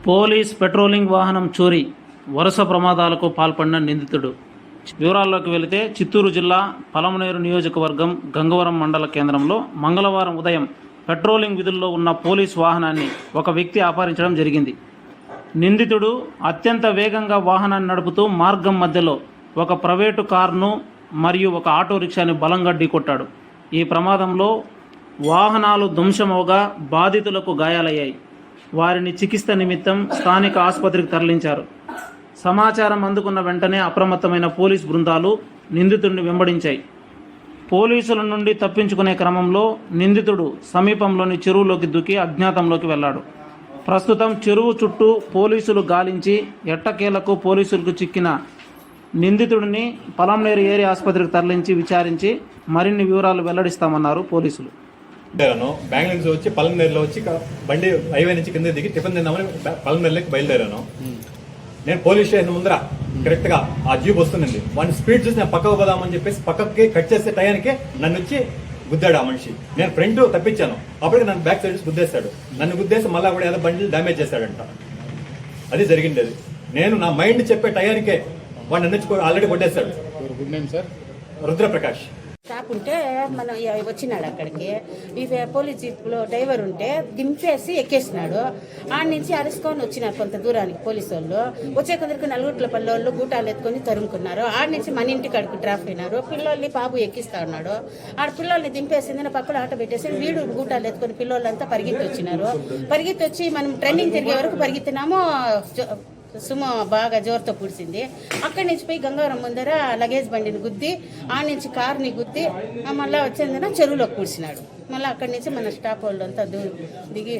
Police patrolling వాహనం చోరీ, వరుస ప్రమాదాలకు పాల్పడిన నిందితుడు. వివరాల్లోకి వెళితే చిత్తూరు జిల్లా పలమనేరు నియోజకవర్గం గంగవరం మండల కేంద్రంలో మంగళవారం ఉదయం పెట్రోలింగ్ విధుల్లో ఉన్న పోలీస్ వాహనాన్ని ఒక వ్యక్తి అపహరించడం జరిగింది. నిందితుడు అత్యంత వేగంగా వాహనాన్ని నడుపుతూ మార్గం మధ్యలో ఒక ప్రైవేటు కారును మరియు ఒక ఆటో రిక్షాని బలంగా ఢీకొట్టాడు. ఈ ప్రమాదంలో వాహనాలు ధ్వంసమవగా బాధితులకు గాయాలయ్యాయి. వారిని చికిత్స నిమిత్తం స్థానిక ఆసుపత్రికి తరలించారు. సమాచారం అందుకున్న వెంటనే అప్రమత్తమైన పోలీస్ బృందాలు నిందితుడిని వెంబడించాయి. పోలీసుల నుండి తప్పించుకునే క్రమంలో నిందితుడు సమీపంలోని చెరువులోకి దూకి అజ్ఞాతంలోకి వెళ్లాడు. ప్రస్తుతం చెరువు చుట్టూ పోలీసులు గాలించి ఎట్టకేలకు పోలీసులకు చిక్కిన నిందితుడిని పలమనేరు ఏరియా ఆసుపత్రికి తరలించి విచారించి మరిన్ని వివరాలు వెల్లడిస్తామన్నారు పోలీసులు. బెంగళూరు నుంచి వచ్చి పలమనేరులో వచ్చి బండి హైవే నుంచి కింద దిగి టిఫిన్ తిందామని పలమనేరులోకి బయలుదేరాను. నేను పోలీస్ స్టేషన్ ముందర కరెక్ట్ గా ఆ జీప్ వస్తుందండి. వాడిని స్పీడ్ చూసి నేను పక్కకు పోదామని చెప్పేసి పక్కకి కట్ చేసే టయానికి నన్ను వచ్చి గుద్దాడు ఆ మనిషి. నేను ఫ్రంట్ తప్పించాను, అప్పటికి నన్ను బ్యాక్ సైడ్ గుద్దేశాడు. నన్ను గుద్దేసి మళ్ళీ కూడా ఏదో బండి డ్యామేజ్ చేశాడంట. అది జరిగింది. అది నేను నా మైండ్ చెప్పే టయానికే వాడు నన్ను ఆల్రెడీ కొట్టేశాడు. రుద్రప్రకాష్ స్టాప్ ఉంటే మనం వచ్చినాడు అక్కడికి. ఈ పోలీస్ జీప్లో డ్రైవర్ ఉంటే దింపేసి ఎక్కేసినాడు. ఆడ నుంచి అరుచుకొని వచ్చినారు కొంత దూరానికి పోలీసు వాళ్ళు. వచ్చే కొందరికి నలుగుట్ల పల్లె వాళ్ళు గూటాలు ఎత్తుకొని తరుముకున్నారు. ఆడ నుంచి మన ఇంటి కడుకు డ్రాప్ అయినారు. పిల్లల్ని బాబు ఎక్కిస్తా ఉన్నాడు. ఆడ పిల్లల్ని దింపేసింది పక్కన ఆట పెట్టేసి వీడు గూటాలు ఎత్తుకొని పిల్లలంతా పరిగెత్తి వచ్చినారు. పరిగెత్తి వచ్చి మనం ట్రెండింగ్ తిరిగే వరకు పరిగెత్తినాము. సుమో బాగా జోరుతో పూడ్చింది. అక్కడి నుంచి పోయి గంగావరం ముందర లగేజ్ బండిని గుద్ది, ఆ నుంచి కార్ని గుద్ది మళ్ళీ వచ్చేందున చెరువులోకి పూడ్చినాడు. మళ్ళీ అక్కడి నుంచి మన స్టాప్ వాళ్ళు అంతా దిగి